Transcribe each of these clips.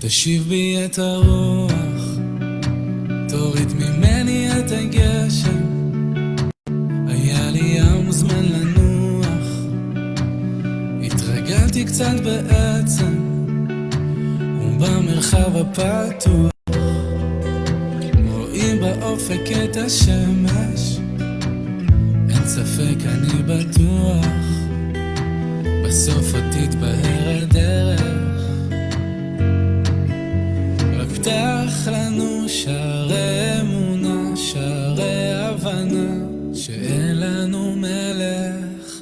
תשיב בי את הרוח, תוריד ממני את הגשם, היה לי ים זמן לנוח, התרגלתי קצת בעצם, ובמרחב הפתוח רואים באופק את השמש, אין ספק אני בטוח, בסוף עוד תתבהר הדרך, רק פתח לנו שערי אמונה, שערי הבנה, שאין לנו מלך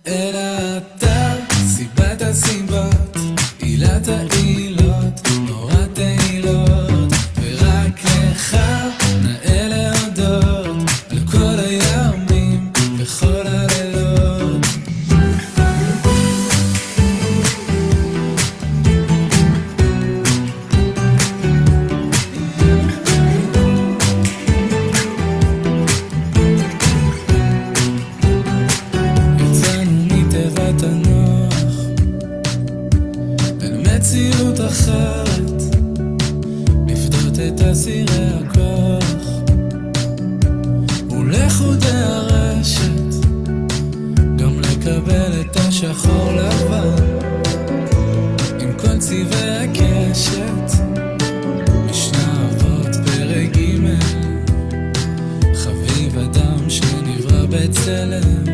אלא אתה, סיבת הסיבות, עילת העילות, נורת העילות, ורק לך נאה להודות על כל הימים וכל הלילות. יצאנו מתיבת הנוח אל מציאות אחרת, לפדות את אסירי הכוח ולחודי הרשת, גם לקבל את השחור לבן עם כל צבעי הקשת. משנה אבות פרק ג', חביב אדם שנברא בצלם,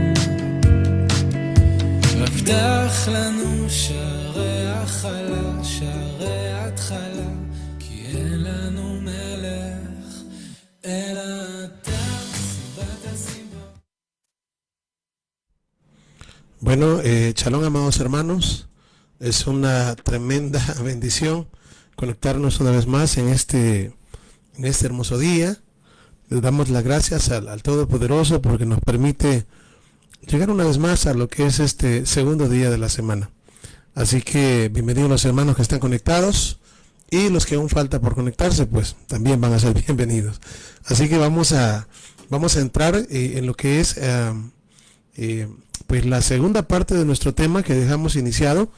רק פתח לנו שערי החלה, שערי התחלה, כי אין לנו מלך אלא אתה, סיבת הסיבות. Bueno, shalom amados hermanos, es una tremenda bendición conectarnos una vez más en este hermoso día. Les damos las gracias al Todopoderoso porque nos permite llegar una vez más a lo que es este segundo día de la semana. Así que bienvenidos los hermanos que están conectados y los que aún falta por conectarse, pues también van a ser bienvenidos. Así que vamos a entrar en lo que es pues la segunda parte de nuestro tema que dejamos iniciado,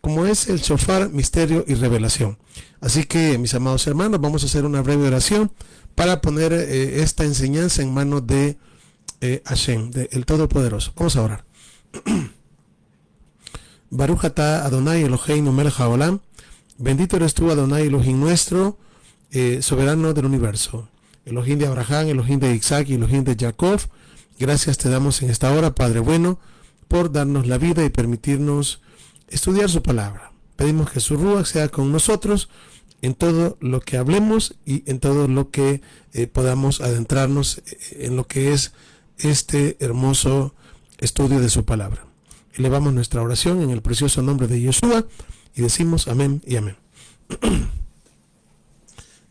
como es el shofar, misterio y revelación. Así que, mis amados hermanos, vamos a hacer una breve oración para poner esta enseñanza en manos de Hashem, el Todopoderoso. Vamos a orar. Baruch atah Adonai Eloheinu melech haolam, bendito eres tú, Adonai Elohim nuestro, soberano del universo, Elohim de Abraham, Elohim de Isaac y Elohim de Jacob. Gracias te damos en esta hora, Padre bueno, por darnos la vida y permitirnos estudiar su palabra. Pedimos que su Ruach sea con nosotros en todo lo que hablemos y en todo lo que podamos adentrarnos en lo que es este hermoso estudio de su palabra. Elevamos nuestra oración en el precioso nombre de Yeshua y decimos amén y amén.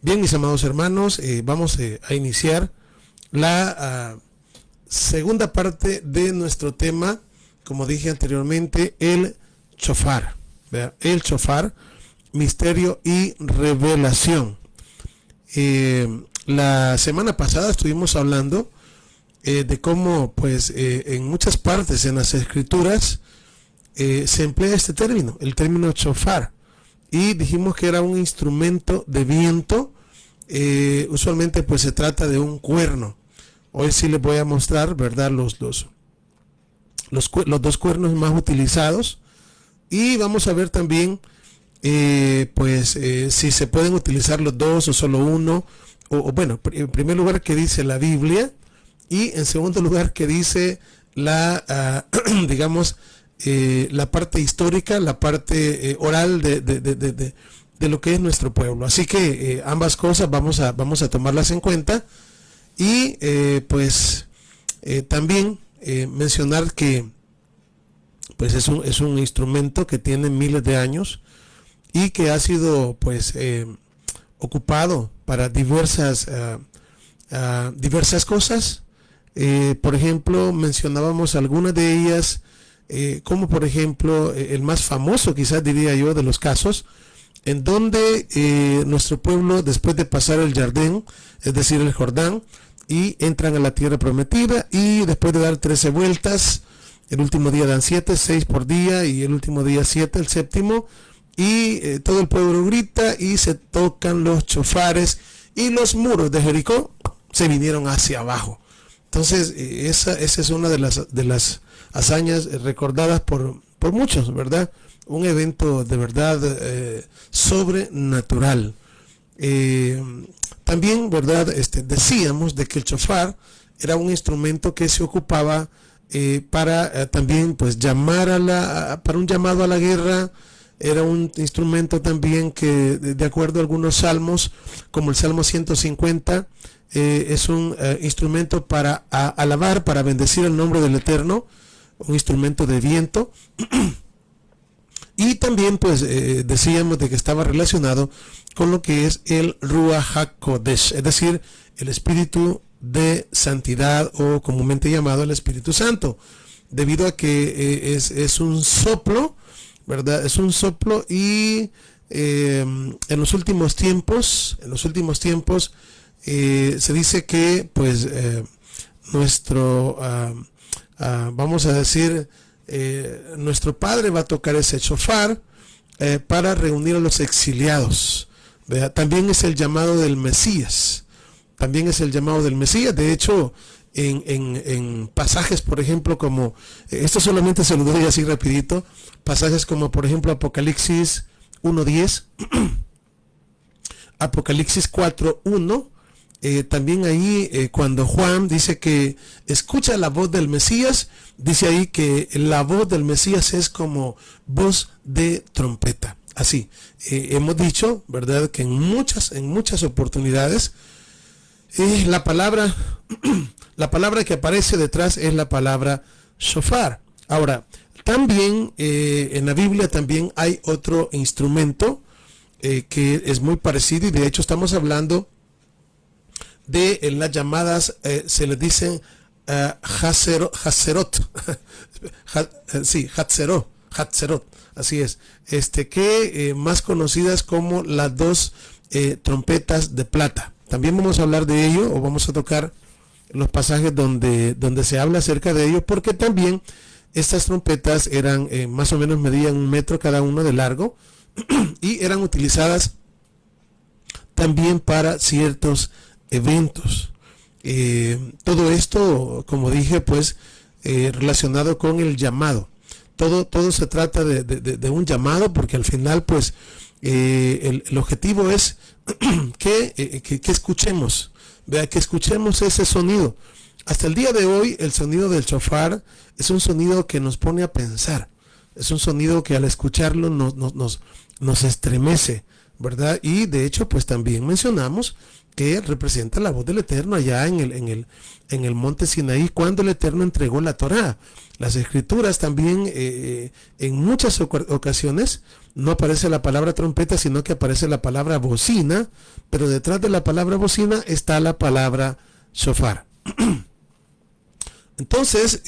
Bien, mis amados hermanos, vamos a iniciar la segunda parte de nuestro tema, como dije anteriormente, el shofar, ¿verdad? El shofar, misterio y revelación. La semana pasada estuvimos hablando de cómo, pues, en muchas partes en las escrituras se emplea este término, el término shofar, y dijimos que era un instrumento de viento. Usualmente, pues, se trata de un cuerno. Hoy sí les voy a mostrar, ¿verdad?, los dos cuernos más utilizados, y vamos a ver también si se pueden utilizar los dos o solo uno, o bueno, en primer lugar que dice la Biblia, y en segundo lugar que dice la la parte histórica, la parte oral de lo que es nuestro pueblo. Así que ambas cosas vamos a tomarlas en cuenta. Y también mencionar que, pues, es un instrumento que tiene miles de años y que ha sido, pues, ocupado para diversas cosas. Por ejemplo, mencionábamos algunas de ellas, como por ejemplo el más famoso, quizás diría yo, de los casos, en donde nuestro pueblo, después de pasar el Jardín, es decir, el Jordán, y entran a la tierra prometida, y después de dar 13 vueltas, el último día dan 7, 6 por día, y el último día 7, el séptimo, y todo el pueblo grita y se tocan los chofares y los muros de Jericó se vinieron hacia abajo. Entonces esa es una de las hazañas recordadas por muchos, ¿verdad? Un evento de verdad sobrenatural. También, ¿verdad? Decíamos de que el shofar era un instrumento que se ocupaba para también pues para un llamado a la guerra. Era un instrumento también que, de acuerdo a algunos salmos, como el Salmo 150, es un instrumento para alabar, para bendecir el nombre del Eterno, un instrumento de viento. Y también pues decíamos de que estaba relacionado con lo que es el Ruach HaKodesh, es decir, el espíritu de santidad, o comúnmente llamado el Espíritu Santo, debido a que es un soplo, ¿verdad? Es un soplo, y en los últimos tiempos se dice que pues vamos a decir, nuestro Padre va a tocar ese shofar para reunir a los exiliados, ¿verdad? También es el llamado del Mesías. De hecho, en pasajes, por ejemplo, como, esto solamente se lo doy así rapidito, pasajes como por ejemplo Apocalipsis 1:10, Apocalipsis 4:1, también ahí cuando Juan dice que escucha la voz del Mesías, dice ahí que la voz del Mesías es como voz de trompeta. Así, hemos dicho, ¿verdad?, que en muchas oportunidades la palabra que aparece detrás es la palabra shofar. Ahora, también en la Biblia también hay otro instrumento que es muy parecido, y de hecho estamos hablando de las llamadas, se les dicen Hatzerot, Hatzerot, así es, que más conocidas como las dos trompetas de plata. También vamos a hablar de ello, o vamos a tocar los pasajes donde se habla acerca de ello, porque también estas trompetas eran más o menos, medían 1 metro cada una de largo y eran utilizadas también para ciertos eventos. Todo esto, como dije, pues relacionado con el llamado. Todo se trata de un llamado, porque al final pues el objetivo es que escuchemos, vea, que escuchemos ese sonido. Hasta el día de hoy el sonido del shofar es un sonido que nos pone a pensar, es un sonido que al escucharlo nos estremece, ¿verdad? Y de hecho pues también mencionamos que representa la voz del Eterno allá en el monte Sinaí, cuando el Eterno entregó la Torá. Las escrituras también en muchas ocasiones no aparece la palabra trompeta, sino que aparece la palabra bocina, pero detrás de la palabra bocina está la palabra shofar. Entonces,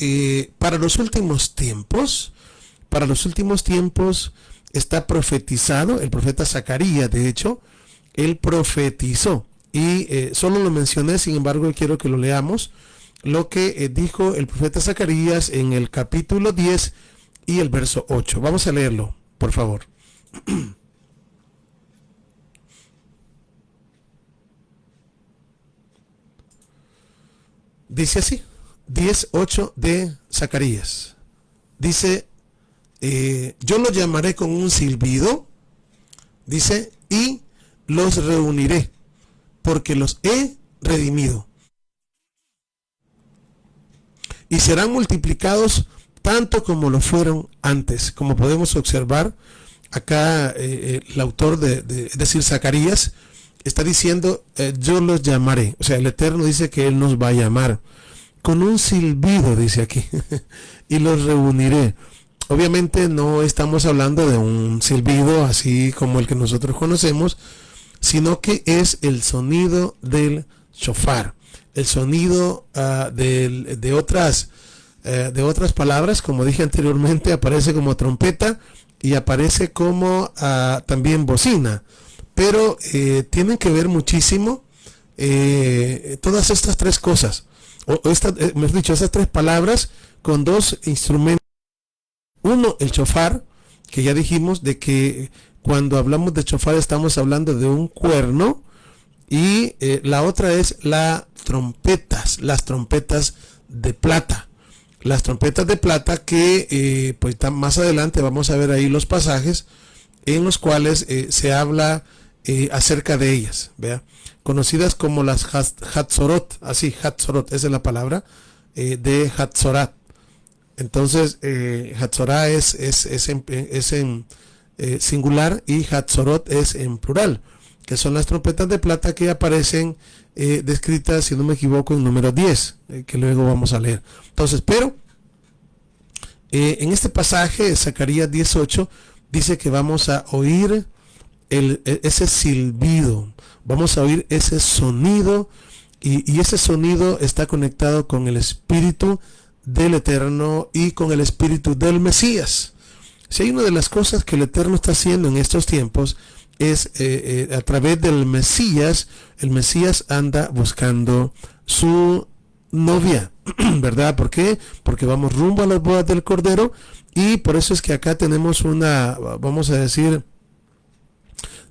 para los últimos tiempos está profetizado, el profeta Zacarías, de hecho, él profetizó, y solo lo mencioné, sin embargo quiero que lo leamos, lo que dijo el profeta Zacarías en el capítulo 10 y el verso 8. Vamos a leerlo, por favor. Dice así, 10:8 de Zacarías. Dice, yo los llamaré con un silbido, dice, y los reuniré, porque los he redimido. Y serán multiplicados tanto como lo fueron antes. Como podemos observar, acá el autor es decir, Zacarías, está diciendo, yo los llamaré. O sea, el Eterno dice que Él nos va a llamar con un silbido, dice aquí, y los reuniré. Obviamente no estamos hablando de un silbido así como el que nosotros conocemos, sino que es el sonido del shofar, el sonido de otras palabras, como dije anteriormente, aparece como trompeta y aparece como también bocina, pero tienen que ver muchísimo todas estas tres cosas, mejor dicho, estas tres palabras con dos instrumentos. Uno, el shofar, que ya dijimos de que cuando hablamos de shofar estamos hablando de un cuerno, y la otra es las trompetas de plata. Las trompetas de plata que pues más adelante vamos a ver ahí los pasajes en los cuales se habla acerca de ellas, ¿vea? Conocidas como las Hatzorot, así, Hatzorot, esa es la palabra, de Hatzorat. Entonces, Hatzorah es en singular y Hatzorot es en plural, que son las trompetas de plata que aparecen descritas, si no me equivoco, en número 10, que luego vamos a leer. Entonces, pero en este pasaje, Zacarías 18, dice que vamos a oír ese silbido, vamos a oír ese sonido, y ese sonido está conectado con el Espíritu del Eterno y con el Espíritu del Mesías. Si hay una de las cosas que el Eterno está haciendo en estos tiempos es a través del Mesías. El Mesías anda buscando su novia, ¿verdad? ¿Por qué? Porque vamos rumbo a las bodas del Cordero, y por eso es que acá tenemos vamos a decir,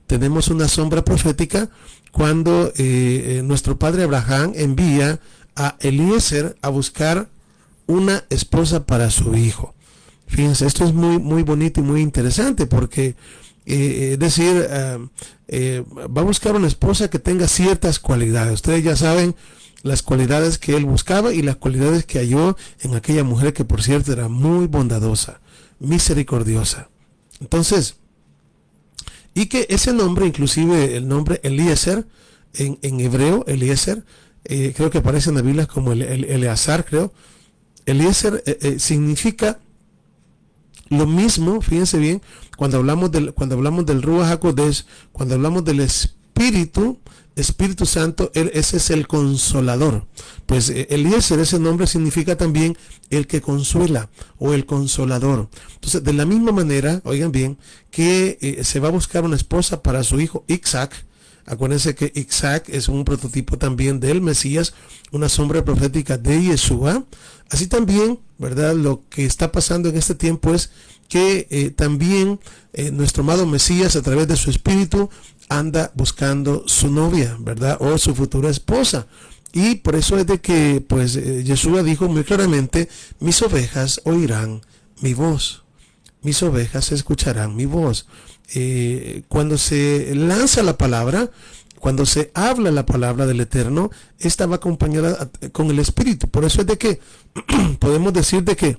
tenemos una sombra profética cuando nuestro padre Abraham envía a Eliezer a buscar una esposa para su hijo. Fíjense, esto es muy, muy bonito y muy interesante, porque es decir, va a buscar una esposa que tenga ciertas cualidades. Ustedes ya saben las cualidades que él buscaba y las cualidades que halló en aquella mujer, que por cierto era muy bondadosa, misericordiosa. Entonces, y que ese nombre, inclusive el nombre Eliezer, en hebreo, Eliezer, creo que aparece en la Biblia como Eleazar, creo. Eliezer significa lo mismo, fíjense bien, cuando hablamos del Ruach HaKodesh, cuando hablamos del Espíritu Santo, ese es el consolador. Pues Eliezer, ese nombre significa también el que consuela o el consolador. Entonces, de la misma manera, oigan bien, que se va a buscar una esposa para su hijo Isaac. Acuérdense que Isaac es un prototipo también del Mesías, una sombra profética de Yeshua. Así también, ¿verdad? Lo que está pasando en este tiempo es que también nuestro amado Mesías, a través de su Espíritu, anda buscando su novia, ¿verdad? O su futura esposa. Y por eso es de que, pues, Yeshua dijo muy claramente: mis ovejas oirán mi voz. Mis ovejas escucharán mi voz. Cuando se lanza la palabra, cuando se habla la palabra del Eterno, esta va acompañada con el Espíritu. Por eso es de que podemos decir de que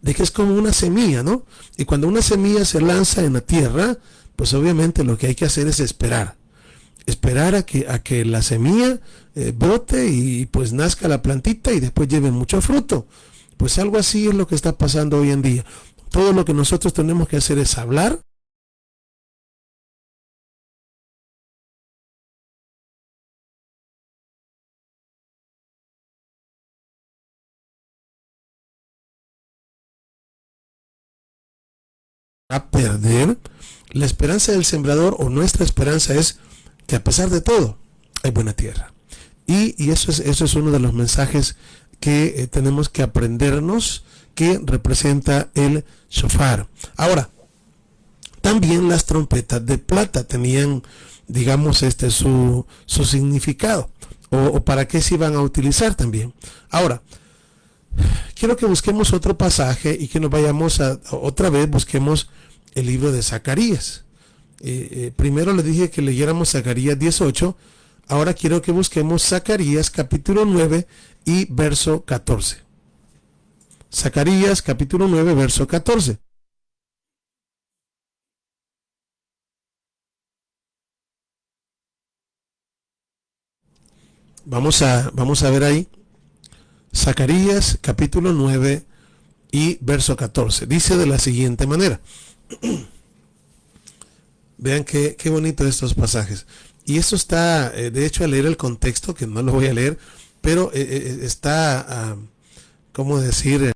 es como una semilla, ¿no? Y cuando una semilla se lanza en la tierra, pues obviamente lo que hay que hacer es esperar a que la semilla brote y pues nazca la plantita y después lleve mucho fruto. Pues algo así es lo que está pasando hoy en día. Todo lo que nosotros tenemos que hacer es hablar. A perder la esperanza del sembrador, o nuestra esperanza es que a pesar de todo hay buena tierra. Y eso es uno de los mensajes que tenemos que aprendernos, que representa el shofar. Ahora, también las trompetas de plata tenían, digamos, su significado, o para qué se iban a utilizar también. Ahora, quiero que busquemos otro pasaje y que nos vayamos otra vez, busquemos el libro de Zacarías. Primero les dije que leyéramos Zacarías 18, ahora quiero que busquemos Zacarías capítulo 9 y verso 14. Zacarías capítulo 9, verso 14. Vamos a ver ahí. Zacarías capítulo 9 y verso 14. Dice de la siguiente manera. Vean qué bonito estos pasajes. Y esto está, de hecho, a leer el contexto, que no lo voy a leer, pero está, ¿cómo decir?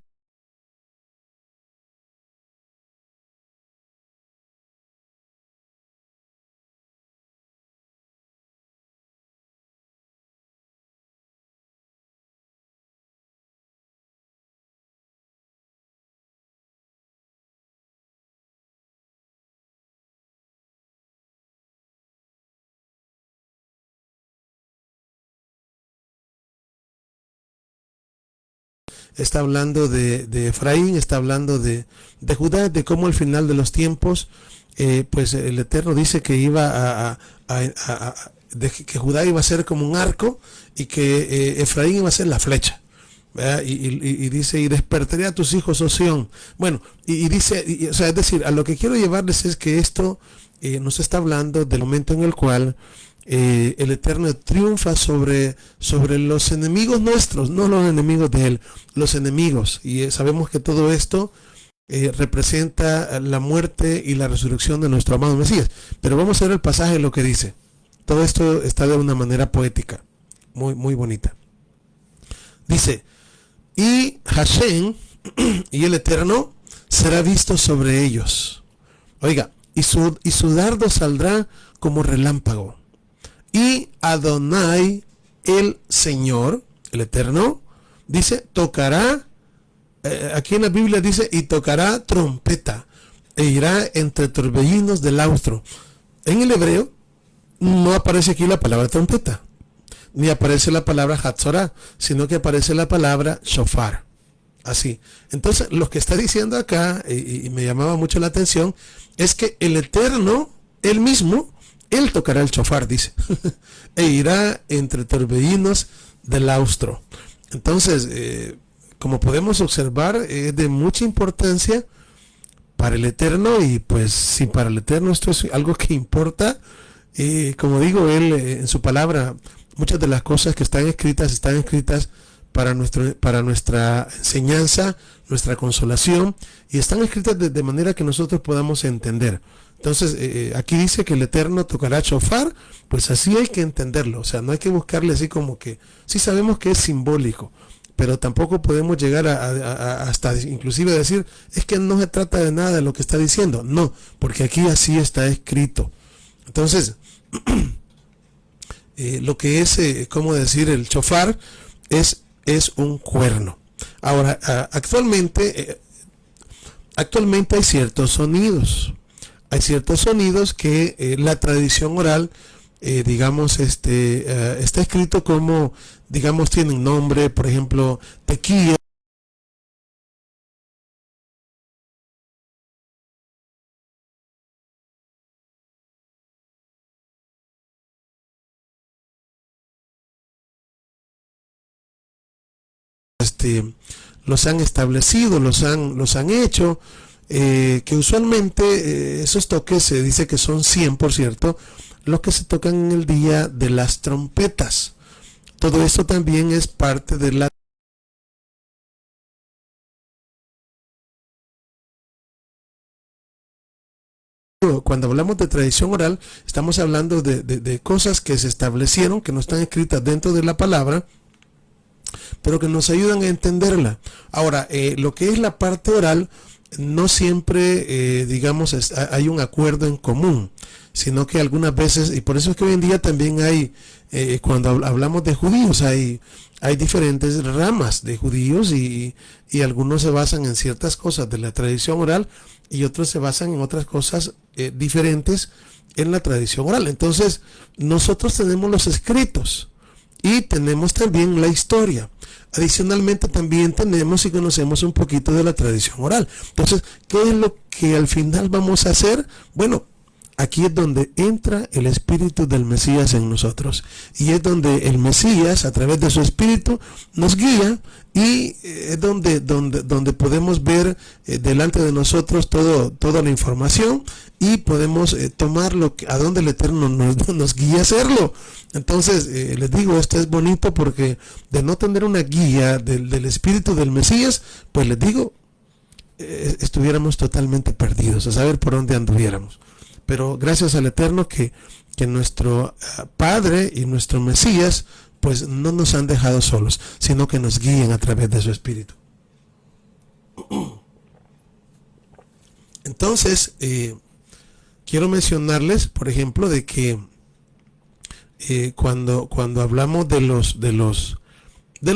está hablando de Efraín, está hablando de Judá, de cómo al final de los tiempos, pues el Eterno dice que que Judá iba a ser como un arco y que Efraín iba a ser la flecha. Y dice, y despertaré a tus hijos, oh Sión. Bueno, y dice, o sea, es decir, a lo que quiero llevarles es que esto nos está hablando del momento en el cual el Eterno triunfa sobre los enemigos nuestros, no los enemigos de Él, los enemigos. Y sabemos que todo esto representa la muerte y la resurrección de nuestro amado Mesías. Pero vamos a ver el pasaje, lo que dice. Todo esto está de una manera poética, muy, muy bonita. Dice, y Hashem y el Eterno será visto sobre ellos. Oiga, y su dardo saldrá como relámpago. Y Adonai, el Señor, el Eterno, dice, tocará, aquí en la Biblia dice, y tocará trompeta, e irá entre torbellinos del austro. En el hebreo no aparece aquí la palabra trompeta, ni aparece la palabra Hatzorah, sino que aparece la palabra shofar. Así. Entonces, lo que está diciendo acá, y me llamaba mucho la atención, es que el Eterno, Él mismo, Él tocará el shofar, dice, e irá entre torbellinos del austro. Entonces, como podemos observar, es de mucha importancia para el Eterno, y pues si para el Eterno esto es algo que importa, como digo, Él en su palabra, muchas de las cosas que están escritas para nuestra enseñanza, nuestra consolación, y están escritas de manera que nosotros podamos entender. Entonces, aquí dice que el Eterno tocará shofar, pues así hay que entenderlo. O sea, no hay que buscarle así como que, sí sabemos que es simbólico, pero tampoco podemos llegar hasta inclusive decir, es que no se trata de nada de lo que está diciendo. No, porque aquí así está escrito. Entonces, lo que es, ¿cómo decir? El shofar es un cuerno. Ahora, actualmente hay ciertos sonidos. Hay ciertos sonidos que la tradición oral, digamos, está escrito como, digamos, tienen nombre, por ejemplo, tequila. Los han establecido, los han hecho, que usualmente esos toques se dice que son 100, por cierto, los que se tocan en el día de las trompetas. Todo esto también es parte de la... Cuando hablamos de tradición oral, estamos hablando de cosas que se establecieron, que no están escritas dentro de la palabra, pero que nos ayudan a entenderla. Ahora, lo que es la parte oral, no siempre, digamos, hay un acuerdo en común, sino que algunas veces, y por eso es que hoy en día también hay, cuando hablamos de judíos, hay diferentes ramas de judíos, y algunos se basan en ciertas cosas de la tradición oral, y otros se basan en otras cosas diferentes en la tradición oral. Entonces, nosotros tenemos los escritos, y tenemos también la historia. Adicionalmente también tenemos y conocemos un poquito de la tradición oral. Entonces, ¿qué es lo que al final vamos a hacer? Bueno, aquí es donde entra el espíritu del Mesías en nosotros. Y es donde el Mesías, a través de su espíritu, nos guía, y es donde podemos ver delante de nosotros toda la información, y podemos tomar a donde el Eterno nos guía a hacerlo. Entonces, les digo, esto es bonito, porque de no tener una guía del espíritu del Mesías, pues les digo, estuviéramos totalmente perdidos, a saber por dónde anduviéramos. Pero gracias al Eterno que nuestro Padre y nuestro Mesías pues no nos han dejado solos, sino que nos guían a través de su Espíritu. Entonces, quiero mencionarles, por ejemplo, de que cuando hablamos de los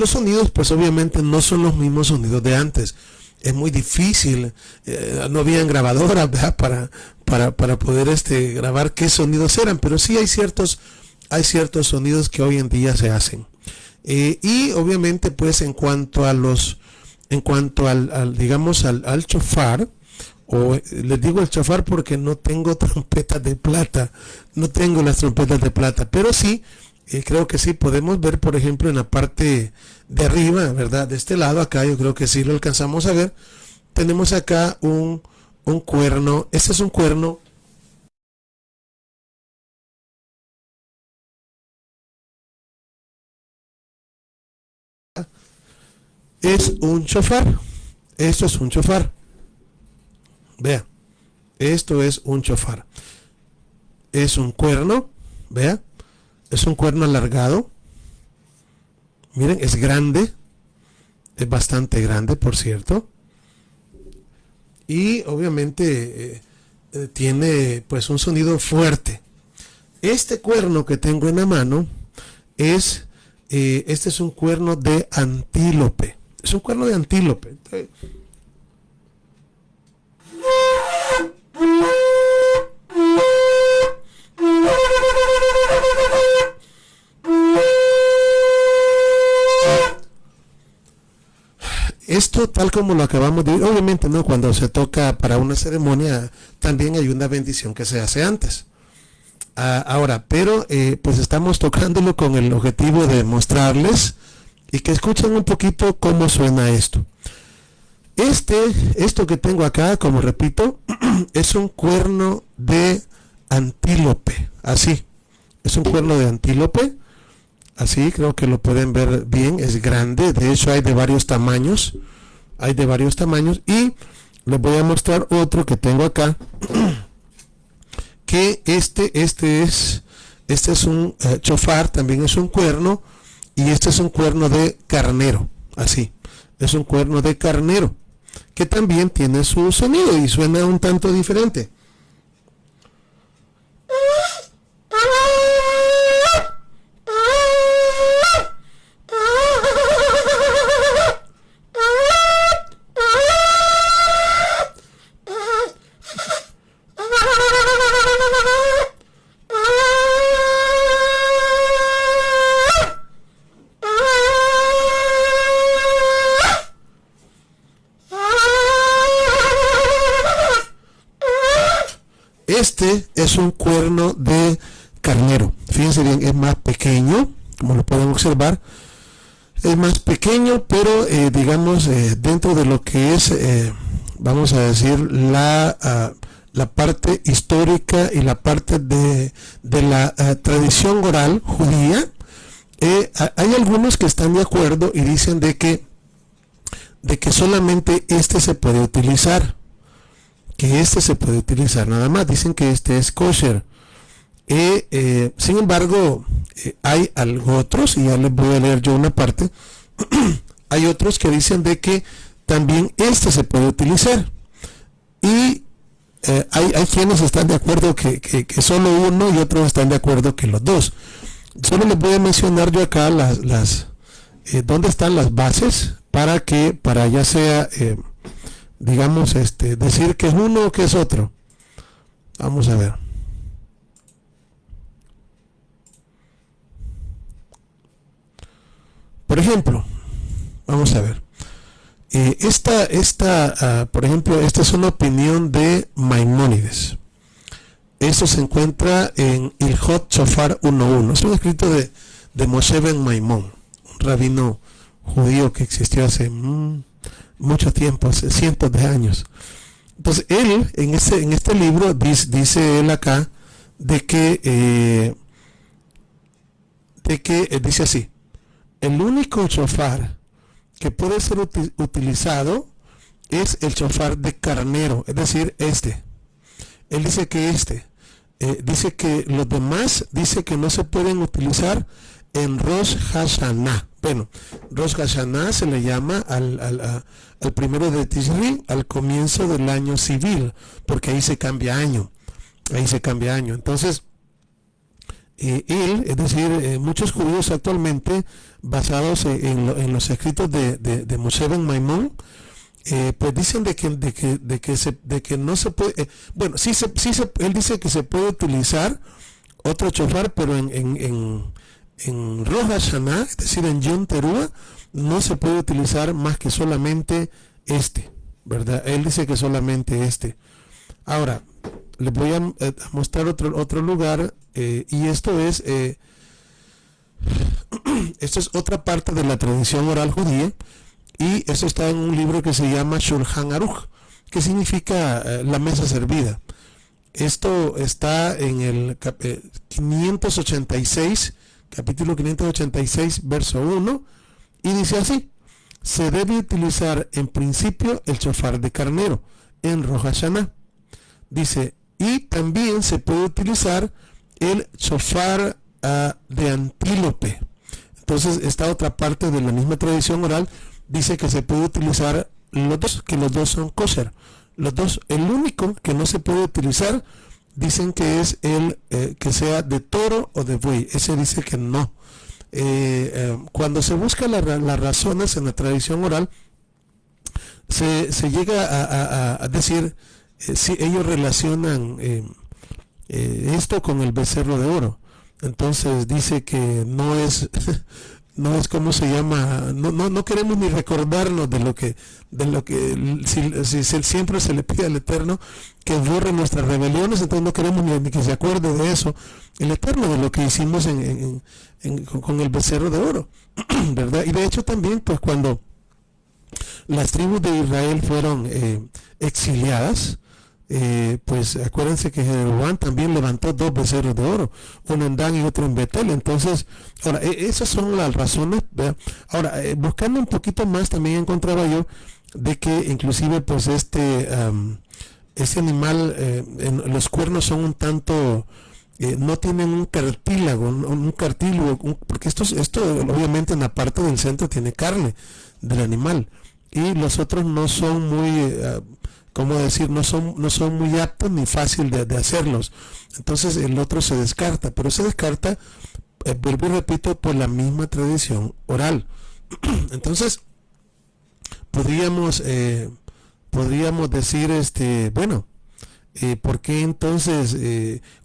sonidos, pues obviamente no son los mismos sonidos de antes. Es muy difícil, no habían grabadoras, ¿verdad? para poder grabar qué sonidos eran, pero sí hay ciertos sonidos que hoy en día se hacen. Y obviamente, pues en cuanto a los en cuanto digamos, al shofar, o les digo el shofar porque no tengo trompetas de plata, no tengo las trompetas de plata, pero sí, creo que sí podemos ver, por ejemplo, en la parte de arriba, ¿verdad? De este lado, acá yo creo que sí lo alcanzamos a ver. Tenemos acá un cuerno. Este es un cuerno. Es un shofar. Esto es un shofar. Vea. Esto es un shofar. Es un cuerno. Vea. Es un cuerno alargado. Miren, es grande. Es bastante grande, por cierto. Y obviamente tiene pues un sonido fuerte. Este cuerno que tengo en la mano es este es un cuerno de antílope. Es un cuerno de antílope. Esto, tal como lo acabamos de ver, obviamente, ¿no? Cuando se toca para una ceremonia, también hay una bendición que se hace antes. Ahora, pero pues estamos tocándolo con el objetivo de mostrarles y que escuchen un poquito cómo suena esto. Esto que tengo acá, como repito, es un cuerno de antílope, así. Es un cuerno de antílope. Así, creo que lo pueden ver bien, es grande, de hecho hay de varios tamaños, y les voy a mostrar otro que tengo acá, que este es un shofar, también es un cuerno, y este es un cuerno de carnero, así, es un cuerno de carnero, que también tiene su sonido y suena un tanto diferente. Este es un cuerno de carnero. Fíjense bien, es más pequeño, como lo pueden observar. Es más pequeño, pero digamos, dentro de lo que es, vamos a decir, la parte histórica y la parte de la tradición oral judía, hay algunos que están de acuerdo y dicen de que solamente este se puede utilizar. Que este se puede utilizar nada más, dicen que este es kosher. Sin embargo, hay otros, y ya les voy a leer yo una parte, hay otros que dicen de que también este se puede utilizar. Y hay quienes están de acuerdo que solo uno, y otros están de acuerdo que los dos. Solo les voy a mencionar yo acá dónde están las bases para ya sea digamos, decir que es uno o que es otro. Vamos a ver. Por ejemplo, vamos a ver. Por ejemplo, esta es una opinión de Maimónides. Esto se encuentra en Ilhot Shofar 1.1. Es un escrito de Moshe ben Maimón, un rabino judío que existió hace mucho tiempo, hace cientos de años. Entonces él en este libro dice él acá de que dice así: el único shofar que puede ser utilizado es el shofar de carnero, es decir, él dice que dice que los demás dice que no se pueden utilizar en Rosh Hashanah. Bueno, Rosh Hashanah se le llama al primero de Tishri, al comienzo del año civil, porque ahí se cambia año. Entonces, es decir, muchos judíos actualmente, basados en los escritos de Moshe ben Maimón, pues dicen de que no se puede, bueno, él dice que se puede utilizar otro shofar, pero en Rosh Hashanah, es decir, en Yom Teruah, no se puede utilizar más que solamente este, ¿verdad? Él dice que solamente este. Ahora, les voy a mostrar otro lugar, y esto es otra parte de la tradición oral judía, y eso está en un libro que se llama Shulchan Aruch, que significa la mesa servida. Esto está en el 586, capítulo 586, verso 1, y dice así: se debe utilizar en principio el shofar de carnero en Rosh Hashanah. Dice, y también se puede utilizar el shofar de antílope. Entonces, esta otra parte de la misma tradición oral dice que se puede utilizar los dos, que los dos son kosher. Los dos, el único que no se puede utilizar, dicen que es el que sea de toro o de buey. Ese dice que no. Cuando se busca las razones en la tradición oral, se llega a decir si ellos relacionan esto con el becerro de oro. Entonces dice que no es no es como se llama, no queremos ni recordarnos de lo que si siempre se le pide al Eterno que borre nuestras rebeliones, entonces no queremos ni que se acuerde de eso el Eterno, de lo que hicimos con el becerro de oro, ¿verdad? Y de hecho también, pues, cuando las tribus de Israel fueron exiliadas, pues acuérdense que Jeroboam también levantó dos becerros de oro, uno en Dan y otro en Betel. Entonces, ahora, esas son las razones, ¿verdad? Ahora, buscando un poquito más, también encontraba yo de que inclusive pues este animal, los cuernos son un tanto, no tienen un cartílago, porque esto obviamente en la parte del centro tiene carne del animal, y los otros no son muy ¿cómo decir? No son muy aptos ni fácil de hacerlos. Entonces el otro se descarta, pero se descarta, vuelvo y repito, por la misma tradición oral. Entonces podríamos decir, bueno, ¿por qué entonces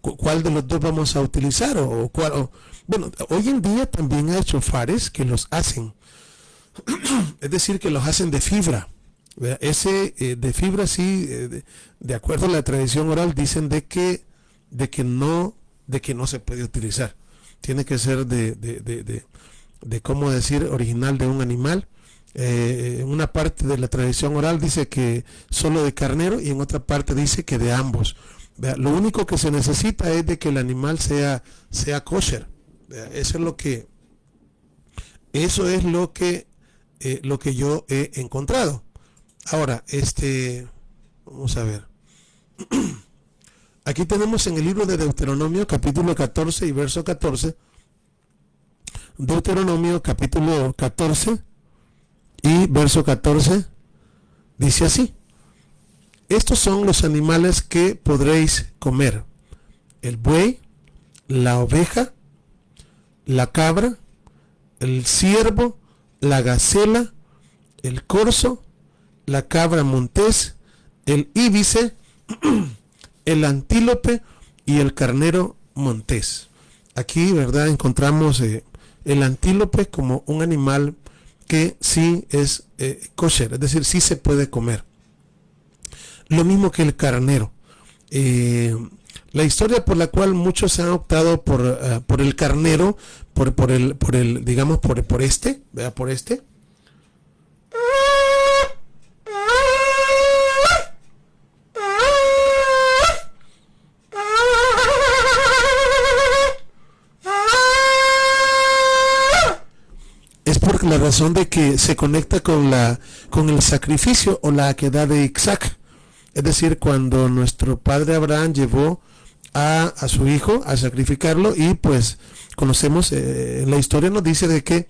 cuál de los dos vamos a utilizar? Bueno, hoy en día también hay chofares que los hacen, es decir, que los hacen de fibra. Ese de fibra, sí, de acuerdo a la tradición oral, dicen de que no se puede utilizar. Tiene que ser de cómo decir, original de un animal. En una parte de la tradición oral dice que solo de carnero, y en otra parte dice que de ambos. Lo único que se necesita es de que el animal sea kosher. Eso es lo que yo he encontrado. Ahora, vamos a ver. Aquí tenemos en el libro de Deuteronomio, capítulo 14 y verso 14. Deuteronomio, capítulo 14 y verso 14, dice así: estos son los animales que podréis comer: el buey, la oveja, la cabra, el ciervo, la gacela, el corzo, la cabra montés, el íbice, el antílope y el carnero montés. Aquí, ¿verdad?, encontramos el antílope como un animal que sí es kosher, es decir, sí se puede comer. Lo mismo que el carnero. La historia por la cual muchos han optado por el carnero, por el digamos, por este, ¿verdad?, por este. Es por la razón de que se conecta con el sacrificio o la aquedad de Isaac. Es decir, cuando nuestro padre Abraham llevó a su hijo a sacrificarlo, y pues conocemos, la historia nos dice de que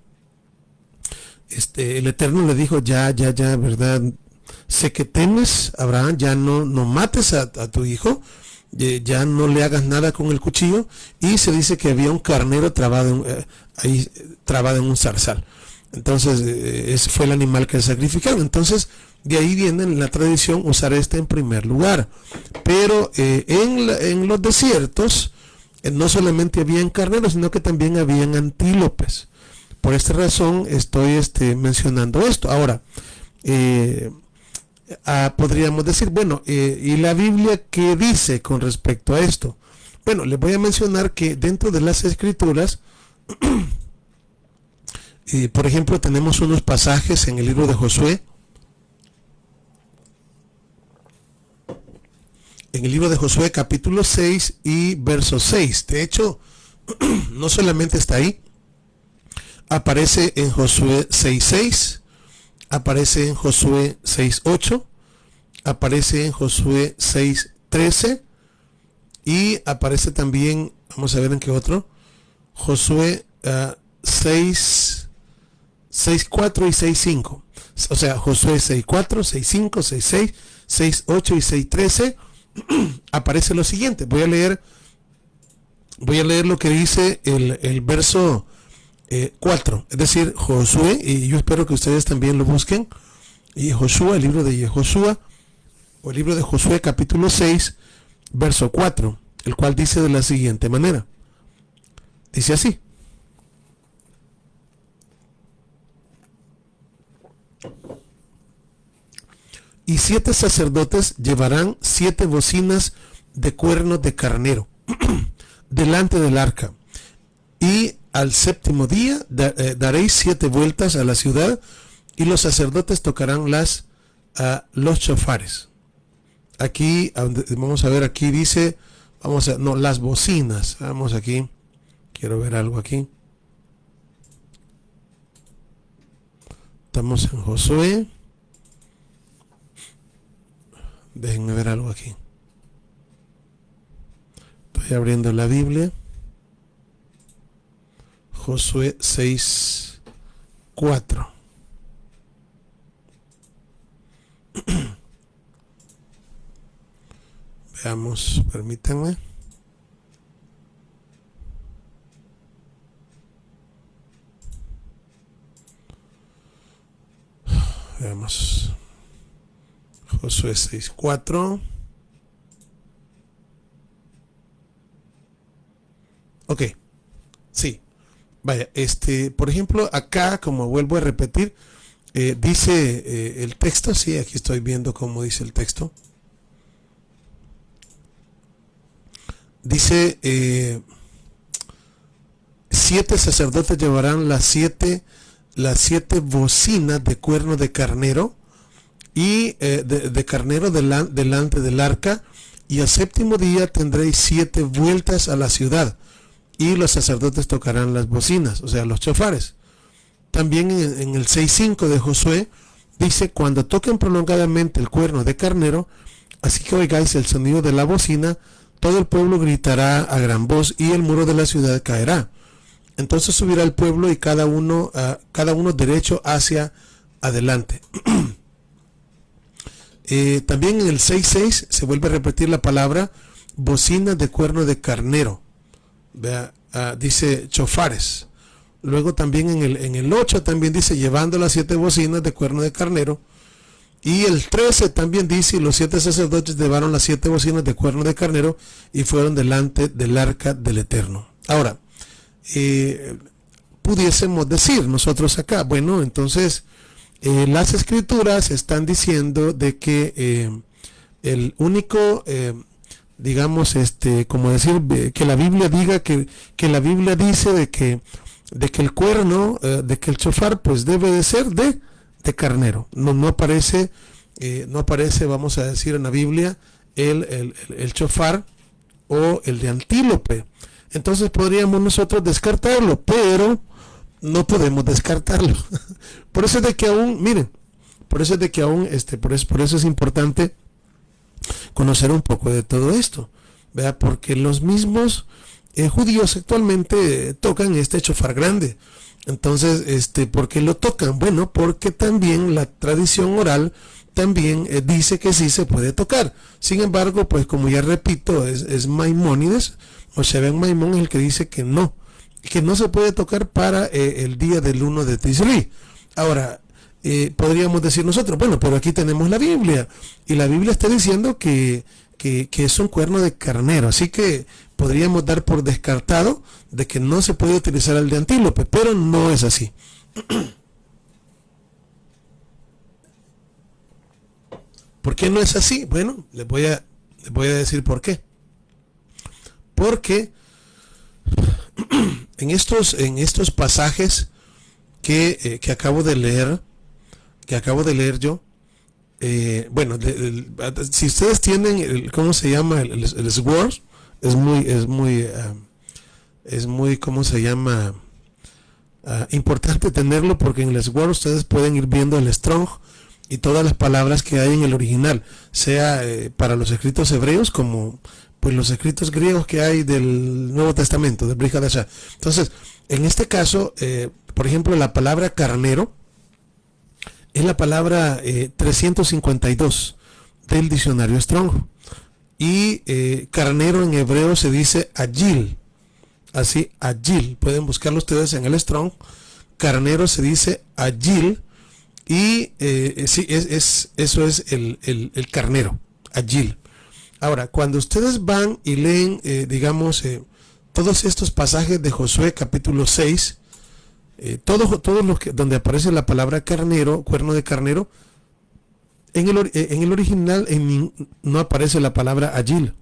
el Eterno le dijo, ya, ¿verdad? Sé que temes, Abraham, ya no mates a tu hijo, ya no le hagas nada con el cuchillo. Y se dice que había un carnero trabado en un zarzal. Entonces ese fue el animal que sacrificaron. Entonces de ahí viene en la tradición usar en primer lugar. Pero en los desiertos no solamente habían carneros, sino que también habían antílopes. por esta razón estoy mencionando esto. Ahora, podríamos decir, bueno, ¿y la Biblia qué dice con respecto a esto? Bueno, les voy a mencionar que dentro de las Escrituras, por ejemplo, tenemos unos pasajes en el libro de Josué. En el libro de Josué capítulo 6 y verso 6. De hecho, no solamente está ahí, aparece en Josué 6:6, aparece en Josué 6:8, aparece en Josué 6:13 y aparece también, vamos a ver en qué otro, Josué 6:4 y 6:5. O sea, Josué 6:4, 6:5, 6:6, 6:8 y 6:13 aparece lo siguiente. Voy a leer lo que dice el verso 4, es decir, Josué, y yo espero que ustedes también lo busquen, y Josué, el libro de Josué, o el libro de Josué capítulo 6, verso 4, el cual dice de la siguiente manera. Dice así: y 7 sacerdotes llevarán 7 bocinas de cuernos de carnero delante del arca, y al séptimo día daréis 7 vueltas a la ciudad, y los sacerdotes tocarán los chofares. Aquí, vamos a ver, aquí dice, las bocinas. Vamos aquí, quiero ver algo aquí. Estamos en Josué. Déjenme ver algo aquí. Estoy abriendo la Biblia. Josué 6:4. Veamos, permítanme. Veamos. Josué 6:4. Ok, sí. Vaya, por ejemplo, acá, como vuelvo a repetir, dice el texto, sí, aquí estoy viendo cómo dice el texto. Dice, 7 sacerdotes llevarán las siete bocinas de cuerno de carnero, y de carnero delante del arca, y al séptimo día tendréis 7 vueltas a la ciudad, y los sacerdotes tocarán las bocinas, o sea, los chofares. También en el 6:5 de Josué dice: cuando toquen prolongadamente el cuerno de carnero, así que oigáis el sonido de la bocina, todo el pueblo gritará a gran voz, y el muro de la ciudad caerá. Entonces subirá el pueblo, y cada uno derecho hacia adelante. También en el 6:6 se vuelve a repetir la palabra bocina de cuerno de carnero. Vea, dice chofares. Luego también en el 8 también dice llevando las 7 bocinas de cuerno de carnero. Y el 13 también dice: y los 7 sacerdotes llevaron las 7 bocinas de cuerno de carnero y fueron delante del arca del Eterno. Ahora, pudiésemos decir nosotros acá, bueno, entonces las Escrituras están diciendo de que el único, digamos, como decir, que la Biblia diga que la Biblia dice de que el cuerno, de que el chofar, pues debe de ser de carnero. No aparece, vamos a decir en la Biblia, el chofar o el de antílope. Entonces podríamos nosotros descartarlo, pero no podemos descartarlo. Por eso es de que aún, miren, por eso es importante conocer un poco de todo esto, ¿verdad? Porque los mismos judíos actualmente tocan este chofar grande. Entonces, ¿por qué lo tocan? Bueno, porque también la tradición oral también dice que sí se puede tocar. Sin embargo, pues como ya repito, es Maimónides, Moshe ben Maimón, el que dice que no se puede tocar para el día del 1 de Tisri. Ahora, podríamos decir nosotros, bueno, pero aquí tenemos la Biblia, y la Biblia está diciendo que es un cuerno de carnero, así que podríamos dar por descartado de que no se puede utilizar el de antílope, pero no es así. ¿Por qué no es así? Bueno, les voy a decir por qué. Porque en estos pasajes que acabo de leer yo, bueno, si ustedes tienen ¿cómo se llama? El Sword, es muy, ¿cómo se llama? Importante tenerlo, porque en el Sword ustedes pueden ir viendo el Strong y todas las palabras que hay en el original, sea para los escritos hebreos como pues los escritos griegos que hay del Nuevo Testamento, del Brit Hadashah. Entonces, en este caso, por ejemplo, la palabra carnero es la palabra 352 del diccionario Strong. Y carnero en hebreo se dice agil. Así, agil. Pueden buscarlo ustedes en el Strong. Carnero se dice agil. Y sí, eso es el carnero, agil. Ahora, cuando ustedes van y leen, digamos, todos estos pasajes de Josué capítulo 6, todos los que donde aparece la palabra carnero, cuerno de carnero, en el original no aparece la palabra agil,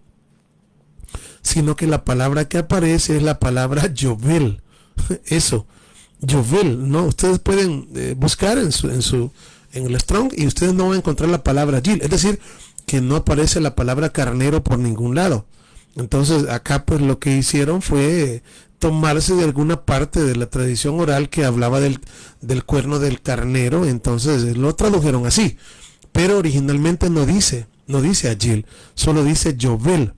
sino que la palabra que aparece es la palabra yovel. Eso, yovel, ¿no? Ustedes pueden buscar en el Strong y ustedes no van a encontrar la palabra agil, es decir, que no aparece la palabra carnero por ningún lado. Entonces acá pues lo que hicieron fue tomarse de alguna parte de la tradición oral que hablaba del cuerno del carnero, entonces lo tradujeron así, pero originalmente no dice agil, solo dice yovel.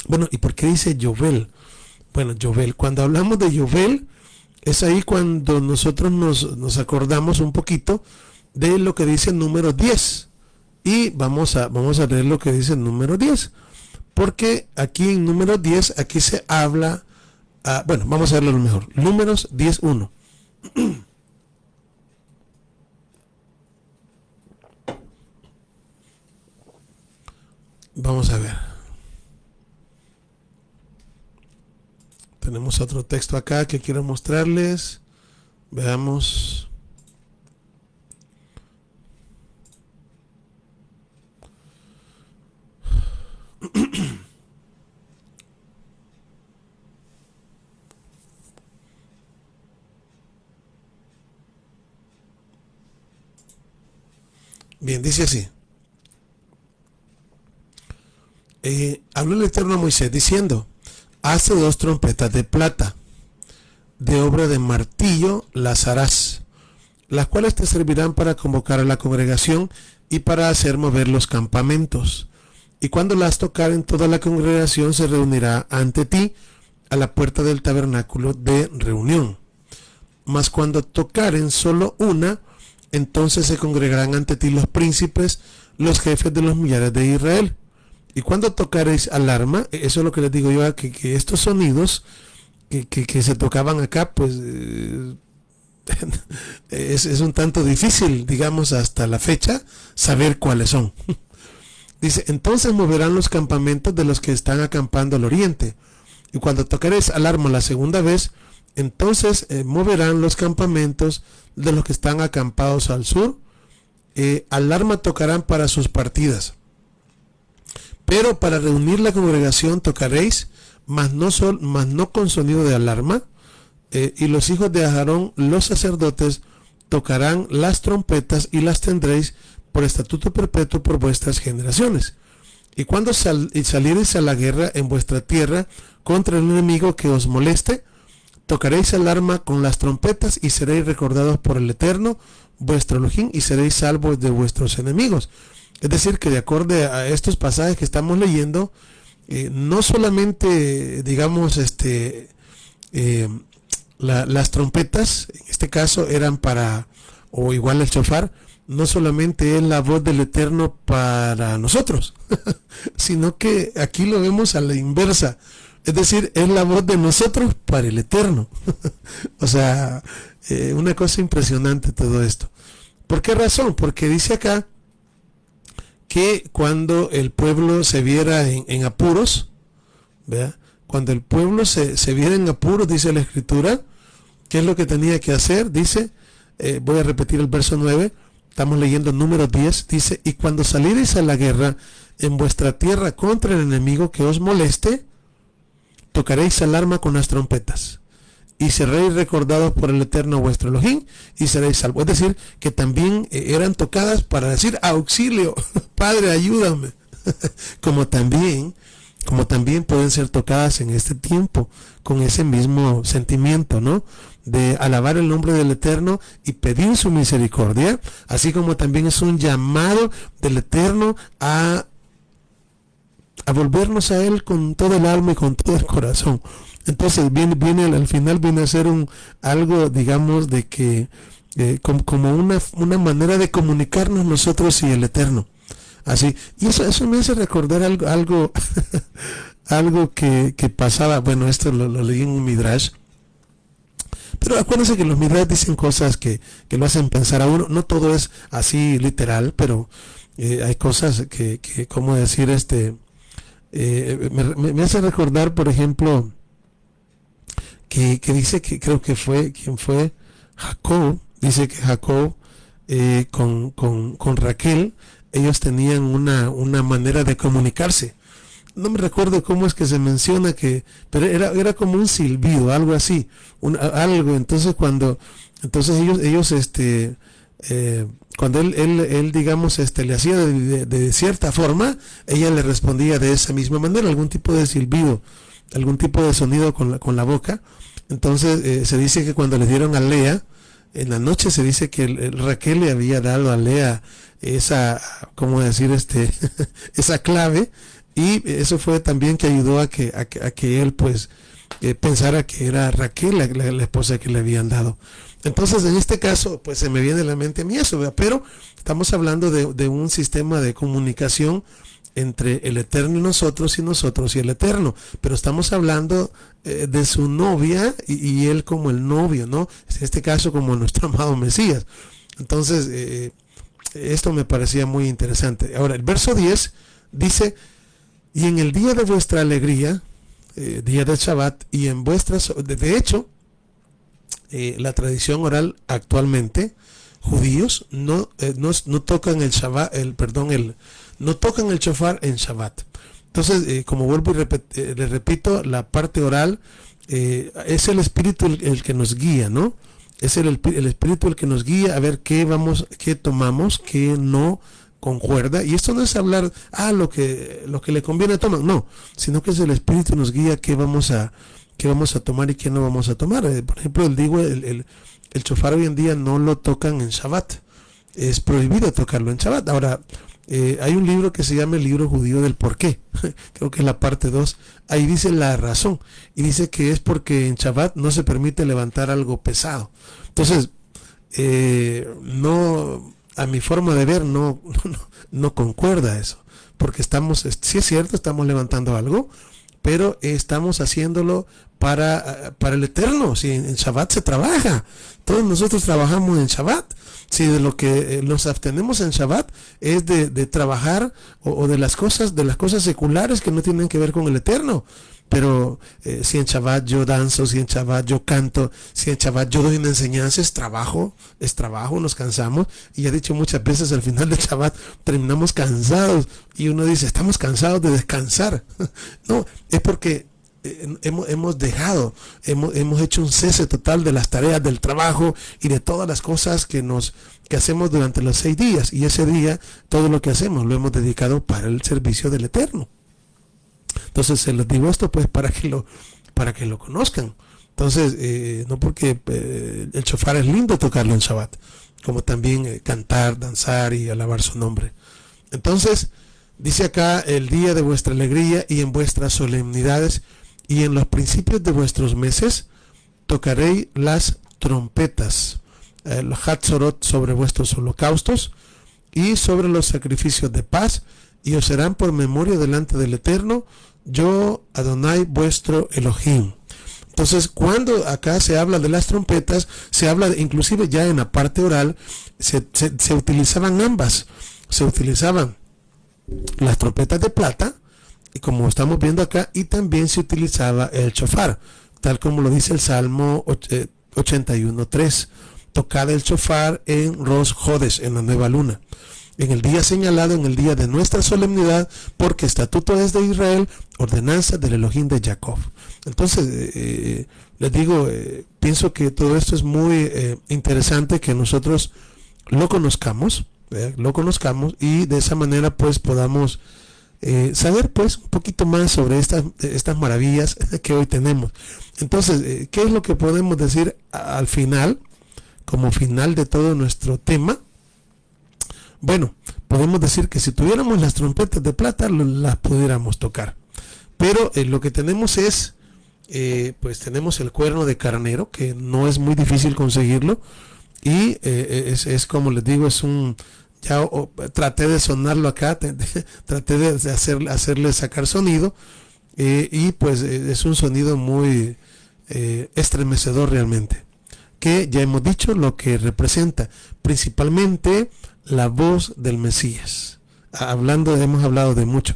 Bueno, ¿y por qué dice yovel? Bueno, yovel, cuando hablamos de yovel, es ahí cuando nosotros nos acordamos un poquito de lo que dice el número 10. Y vamos a leer lo que dice el número 10. Porque aquí en número 10, aquí se habla, bueno, vamos a verlo mejor. Números 10:1. Vamos a ver. Tenemos otro texto acá que quiero mostrarles. Veamos. Bien, dice así. Habló el Eterno a Moisés diciendo: hace 2 trompetas de plata, de obra de martillo las harás, las cuales te servirán para convocar a la congregación y para hacer mover los campamentos. Y cuando las tocaren, toda la congregación se reunirá ante ti a la puerta del tabernáculo de reunión. Mas cuando tocaren solo una, entonces se congregarán ante ti los príncipes, los jefes de los millares de Israel. Y cuando tocaréis alarma, eso es lo que les digo yo, que estos sonidos que se tocaban acá, pues es un tanto difícil, digamos, hasta la fecha, saber cuáles son. Dice, entonces moverán los campamentos de los que están acampando al oriente. Y cuando tocaréis alarma la segunda vez, entonces moverán los campamentos de los que están acampados al sur. Alarma tocarán para sus partidas. Pero para reunir la congregación tocaréis, mas no con sonido de alarma. Y los hijos de Aarón, los sacerdotes, tocarán las trompetas y las tendréis por estatuto perpetuo por vuestras generaciones. Y cuando saliereis a la guerra en vuestra tierra contra el enemigo que os moleste, tocaréis alarma con las trompetas y seréis recordados por el Eterno, vuestro Elohim, y seréis salvos de vuestros enemigos. Es decir, que de acuerdo a estos pasajes que estamos leyendo, no solamente, digamos, las trompetas, en este caso eran para, o igual el shofar, no solamente es la voz del Eterno para nosotros, sino que aquí lo vemos a la inversa. Es decir, es la voz de nosotros para el Eterno. O sea, una cosa impresionante todo esto. ¿Por qué razón? Porque dice acá que cuando el pueblo se viera en apuros, ¿verdad? cuando el pueblo se viera en apuros, dice la Escritura, ¿qué es lo que tenía que hacer? Dice, voy a repetir el verso 9, estamos leyendo Números 10, dice, y cuando saliereis a la guerra en vuestra tierra contra el enemigo que os moleste, tocaréis alarma con las trompetas, y seréis recordados por el Eterno vuestro Elohim, y seréis salvos. Es decir, que también eran tocadas para decir, auxilio, Padre, ayúdame. como también pueden ser tocadas en este tiempo, con ese mismo sentimiento, ¿no? De alabar el nombre del Eterno y pedir su misericordia, así como también es un llamado del Eterno a volvernos a Él con todo el alma y con todo el corazón. Entonces viene al final viene a ser algo, digamos, de que como una manera de comunicarnos nosotros y el Eterno. Así, y eso me hace recordar algo algo que pasaba. Bueno, esto lo leí en un Midrash, pero acuérdense que los Midrash dicen cosas que lo hacen pensar a uno. No todo es así literal, pero hay cosas que ¿cómo decir? Me hace recordar, por ejemplo, que dice que creo que ¿quién fue? Jacob. Dice que Jacob con Raquel, ellos tenían una manera de comunicarse. No me recuerdo cómo es que se menciona pero era como un silbido, algo así, algo. Entonces ellos cuando él digamos le hacía de cierta forma, ella le respondía de esa misma manera, algún tipo de silbido, algún tipo de sonido con la boca. Entonces se dice que cuando le dieron a Lea en la noche, se dice que Raquel le había dado a Lea esa, ¿cómo decir? Esa clave, y eso fue también que ayudó a que él pues pensara que era Raquel la esposa que le habían dado. Entonces, en este caso, pues se me viene a la mente a mí eso, ¿verdad? Pero estamos hablando de un sistema de comunicación entre el Eterno y nosotros y el Eterno, pero estamos hablando de su novia y él como el novio, ¿no? En este caso como nuestro amado Mesías. Entonces, esto me parecía muy interesante. Ahora, el verso 10 dice, y en el día de vuestra alegría, día del Shabbat, y en vuestras... De hecho, la tradición oral actualmente, judíos no tocan el Shabbat, no tocan el shofar en Shabbat. Entonces, como vuelvo y le repito, la parte oral es el Espíritu el que nos guía, ¿no? Es el Espíritu el que nos guía a ver qué tomamos, qué no concuerda. Y esto no es hablar, lo que le conviene tomar, no, sino que es el Espíritu nos guía qué vamos a tomar y qué no vamos a tomar. Por ejemplo, el shofar hoy en día no lo tocan en Shabbat. Es prohibido tocarlo en Shabbat. Ahora, hay un libro que se llama el libro judío del por qué. Creo que es la parte 2. Ahí dice la razón. Y dice que es porque en Shabbat no se permite levantar algo pesado. Entonces, a mi forma de ver, no concuerda eso. Porque sí es cierto, estamos levantando algo, pero estamos haciéndolo para el Eterno. Si en Shabbat se trabaja, todos nosotros trabajamos en Shabbat. Si de lo que nos abstenemos en Shabbat es de trabajar o de las cosas seculares que no tienen que ver con el Eterno. Pero si en Shabbat yo danzo, si en Shabbat yo canto, si en Shabbat yo doy una enseñanza, es trabajo, nos cansamos. Y he dicho muchas veces, al final del Shabbat terminamos cansados y uno dice, estamos cansados de descansar. No, es porque hemos hecho un cese total de las tareas del trabajo y de todas las cosas que hacemos durante los 6 días, y ese día todo lo que hacemos lo hemos dedicado para el servicio del Eterno. Entonces se los digo esto pues para que lo conozcan. Entonces no porque el shofar es lindo tocarlo en Shabbat, como también cantar, danzar y alabar su nombre. Entonces dice acá, el día de vuestra alegría y en vuestras solemnidades y en los principios de vuestros meses tocaréis las trompetas, los hatzorot sobre vuestros holocaustos y sobre los sacrificios de paz, y os serán por memoria delante del Eterno, yo Adonai vuestro Elohim. Entonces, cuando acá se habla de las trompetas, se habla inclusive ya en la parte oral, se utilizaban ambas. Se utilizaban las trompetas de plata, como estamos viendo acá, y también se utilizaba el shofar, tal como lo dice el Salmo 81:3. Tocad el shofar en Rosh Hodesh, en la nueva luna, en el día señalado, en el día de nuestra solemnidad, porque estatuto es de Israel, ordenanza del Elohim de Jacob. Entonces, les digo, pienso que todo esto es muy interesante que nosotros lo conozcamos y de esa manera pues podamos saber pues un poquito más sobre estas maravillas que hoy tenemos. Entonces, ¿qué es lo que podemos decir al final, como final de todo nuestro tema? Bueno, podemos decir que si tuviéramos las trompetas de plata, las pudiéramos tocar. Pero lo que tenemos es, pues tenemos el cuerno de carnero, que no es muy difícil conseguirlo. Y es como les digo, es un... traté de sonarlo acá, traté de hacerle sacar sonido. Y pues es un sonido muy estremecedor realmente. Que ya hemos dicho lo que representa, principalmente la voz del Mesías. Hemos hablado de mucho.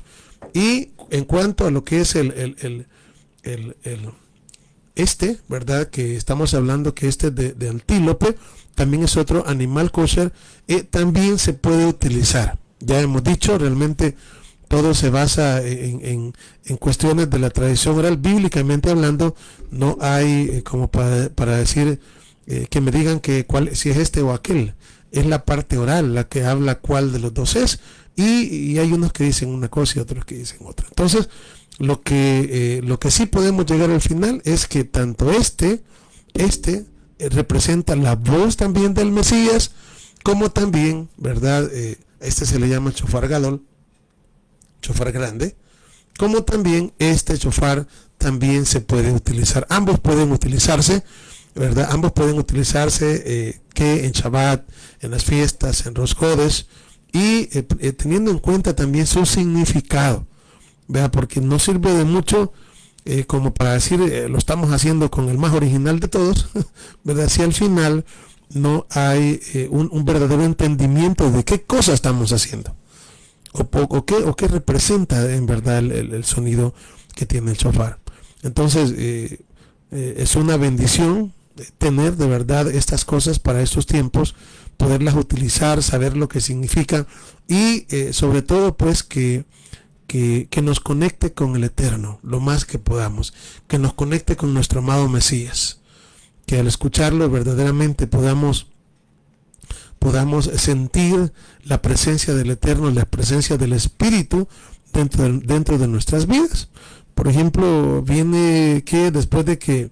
Y en cuanto a lo que es ¿verdad? Que estamos hablando que de antílope, también es otro animal kosher, también se puede utilizar. Ya hemos dicho, realmente todo se basa en cuestiones de la tradición oral, bíblicamente hablando. No hay como para decir que me digan si es este o aquel. Es la parte oral la que habla cuál de los dos es, y hay unos que dicen una cosa y otros que dicen otra. Entonces, lo que sí podemos llegar al final es que tanto representa la voz también del Mesías, como también, ¿verdad? Se le llama shofar gadol, shofar grande, como también este shofar también se puede utilizar. Ambos pueden utilizarse, ¿verdad? Ambos pueden utilizarse que en Shabbat, en las fiestas, en Rosh Hodesh, y teniendo en cuenta también su significado, ¿verdad? Porque no sirve de mucho como para decir lo estamos haciendo con el más original de todos, ¿verdad? Si al final no hay un verdadero entendimiento de qué cosa estamos haciendo o qué representa en verdad el sonido que tiene el shofar. Entonces es una bendición tener de verdad estas cosas para estos tiempos, poderlas utilizar, saber lo que significa, y sobre todo pues que nos conecte con el Eterno lo más que podamos, que nos conecte con nuestro amado Mesías, que al escucharlo verdaderamente podamos sentir la presencia del Eterno, la presencia del Espíritu dentro de nuestras vidas. Por ejemplo, viene que después de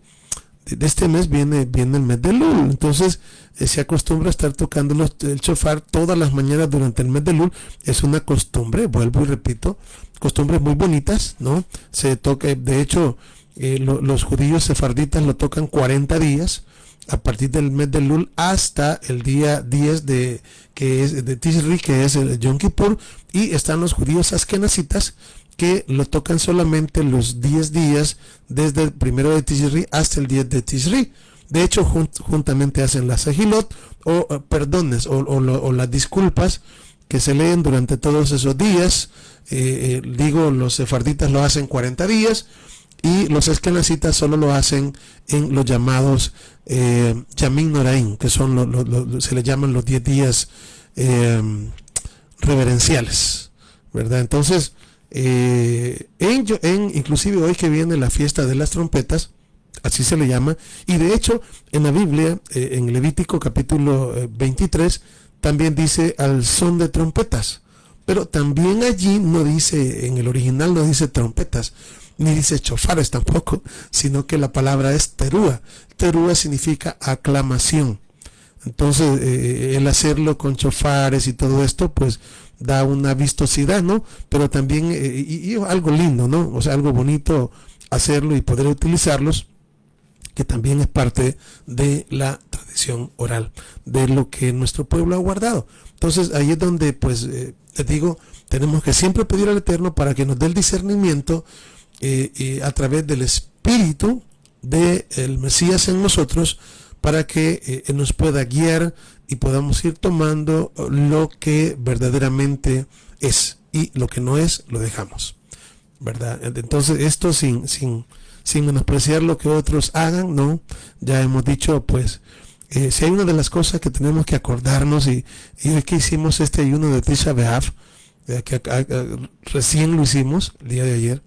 este mes viene el mes de Elul. Entonces se acostumbra a estar tocando el shofar todas las mañanas durante el mes de Elul. Es una costumbre, vuelvo y repito, costumbres muy bonitas, ¿no? Se toca, de hecho, los judíos sefarditas lo tocan 40 días a partir del mes de Elul hasta el día 10 de Tishri, que es el Yom Kippur, y están los judíos askenazitas que lo tocan solamente los 10 días desde el 1 de Tishri hasta el 10 de Tishri. De hecho, juntamente hacen las sehilot o perdones o las disculpas que se leen durante todos esos días. Los sefarditas lo hacen 40 días y los eskenazitas solo lo hacen en los llamados Yamin Noraim, que son se le llaman los 10 días reverenciales, ¿verdad? Entonces, inclusive hoy que viene la fiesta de las trompetas, así se le llama, y de hecho en la Biblia, en Levítico capítulo 23, también dice al son de trompetas, pero también allí no dice, en el original no dice trompetas, ni dice chofares tampoco, sino que la palabra es terúa. Terúa significa aclamación. Entonces el hacerlo con chofares y todo esto pues da una vistosidad, ¿no? Pero también y algo lindo, ¿no? O sea, algo bonito hacerlo y poder utilizarlos, que también es parte de la tradición oral, de lo que nuestro pueblo ha guardado. Entonces ahí es donde pues les digo, tenemos que siempre pedir al Eterno para que nos dé el discernimiento a través del Espíritu del Mesías en nosotros, para que nos pueda guiar y podamos ir tomando lo que verdaderamente es, y lo que no es lo dejamos. ¿verdad? Entonces esto sin menospreciar lo que otros hagan, no, ya hemos dicho, pues, si hay una de las cosas que tenemos que acordarnos, y hoy que hicimos este ayuno de Tisha B'Av, que recién lo hicimos el día de ayer,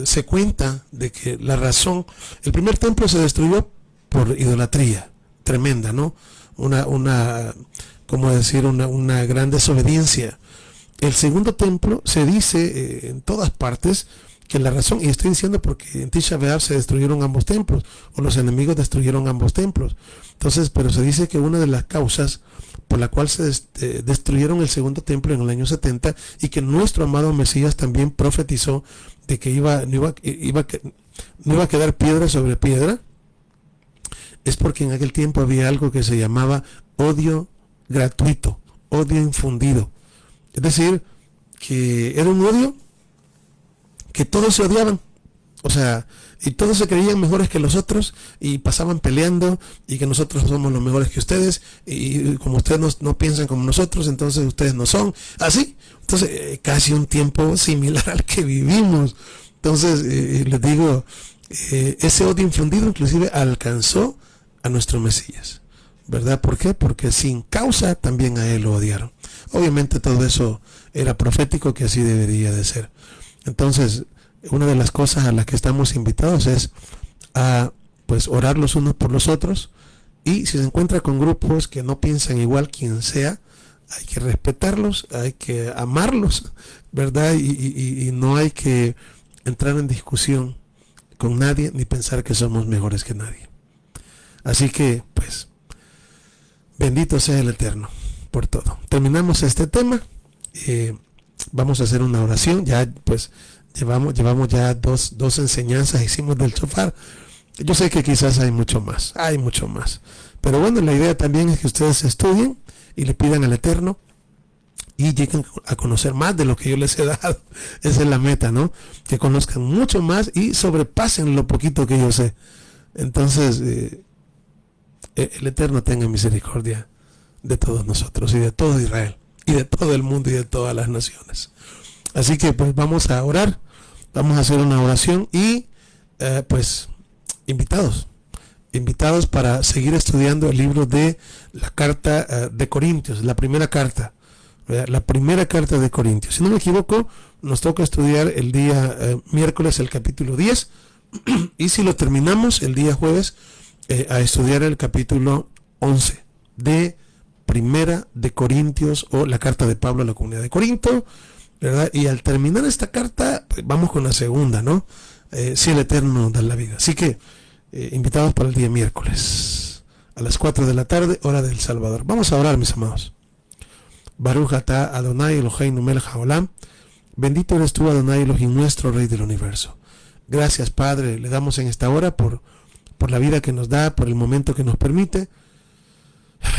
se cuenta de que la razón, el primer templo se destruyó por idolatría tremenda, ¿no? ¿Cómo decir? Una gran desobediencia. El segundo templo se dice en todas partes que la razón, y estoy diciendo porque en Tisha B'Av se destruyeron ambos templos, o los enemigos destruyeron ambos templos. Entonces, pero se dice que una de las causas por la cual se destruyeron el segundo templo en el año 70, y que nuestro amado Mesías también profetizó de que no iba a quedar piedra sobre piedra, es porque en aquel tiempo había algo que se llamaba odio gratuito, odio infundido. Es decir, que era un odio que todos se odiaban, o sea, y todos se creían mejores que los otros y pasaban peleando, y que nosotros somos los mejores que ustedes, y como ustedes no piensan como nosotros, entonces ustedes no son así. Entonces casi un tiempo similar al que vivimos. Entonces les digo, ese odio infundido inclusive alcanzó a nuestro Mesías, ¿verdad? ¿Por qué? Porque sin causa también a él lo odiaron. Obviamente todo eso era profético, que así debería de ser. Entonces, una de las cosas a las que estamos invitados es a, pues, orar los unos por los otros, y si se encuentra con grupos que no piensan igual, quien sea, hay que respetarlos, hay que amarlos, ¿verdad? Y no hay que entrar en discusión con nadie, ni pensar que somos mejores que nadie. Así que, pues, bendito sea el Eterno por todo. Terminamos este tema. Vamos a hacer una oración. Ya, pues, llevamos ya dos enseñanzas, hicimos del shofar. Yo sé que quizás hay mucho más. Pero bueno, la idea también es que ustedes estudien y le pidan al Eterno y lleguen a conocer más de lo que yo les he dado. Esa es la meta, ¿no? Que conozcan mucho más y sobrepasen lo poquito que yo sé. Entonces, el Eterno tenga misericordia de todos nosotros y de todo Israel y de todo el mundo y de todas las naciones. Así que pues vamos a orar, vamos a hacer una oración y pues invitados para seguir estudiando el libro de la carta de Corintios, la primera carta de Corintios. Si no me equivoco, nos toca estudiar el día miércoles el capítulo 10 y si lo terminamos el día jueves, a estudiar el capítulo 11 de Primera de Corintios, o la carta de Pablo a la comunidad de Corinto, ¿verdad? Y al terminar esta carta, pues vamos con la segunda, ¿no? Si el Eterno da la vida. Así que, invitados para el día miércoles, a las 4 de la tarde, hora del Salvador. Vamos a orar, mis amados. Baruch atah Adonai Eloheinu melech haolam. Bendito eres tú, Adonai Elohim, nuestro Rey del Universo. Gracias, Padre, le damos en esta hora por la vida que nos da, por el momento que nos permite,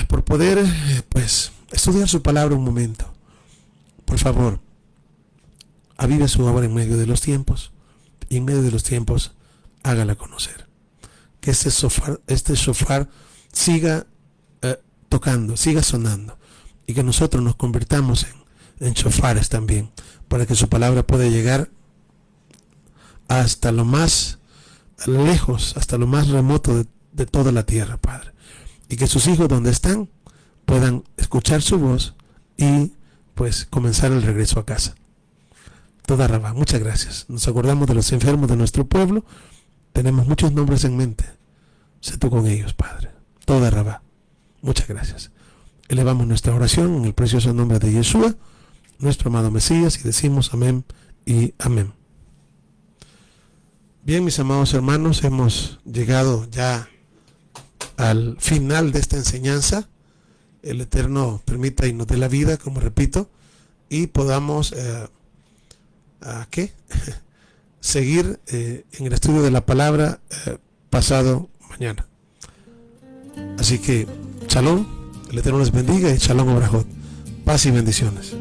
por poder, pues, estudiar su palabra un momento. Por favor, avive su obra en medio de los tiempos, y en medio de los tiempos, hágala conocer. Que este shofar siga tocando, siga sonando, y que nosotros nos convirtamos en shofares también, para que su palabra pueda llegar hasta lo más lejos, hasta lo más remoto de toda la tierra, Padre, y que sus hijos donde están puedan escuchar su voz y pues comenzar el regreso a casa. Toda Rabá, muchas gracias. Nos acordamos de los enfermos de nuestro pueblo, tenemos muchos nombres en mente, sé tú con ellos, Padre. Toda Rabá, muchas gracias. Elevamos nuestra oración en el precioso nombre de Yeshua, nuestro amado Mesías, y decimos amén y amén. Bien, mis amados hermanos, hemos llegado ya al final de esta enseñanza. El Eterno permita y nos dé la vida, como repito, y podamos seguir en el estudio de la palabra pasado mañana. Así que, shalom, el Eterno les bendiga y shalom obrajot. Paz y bendiciones.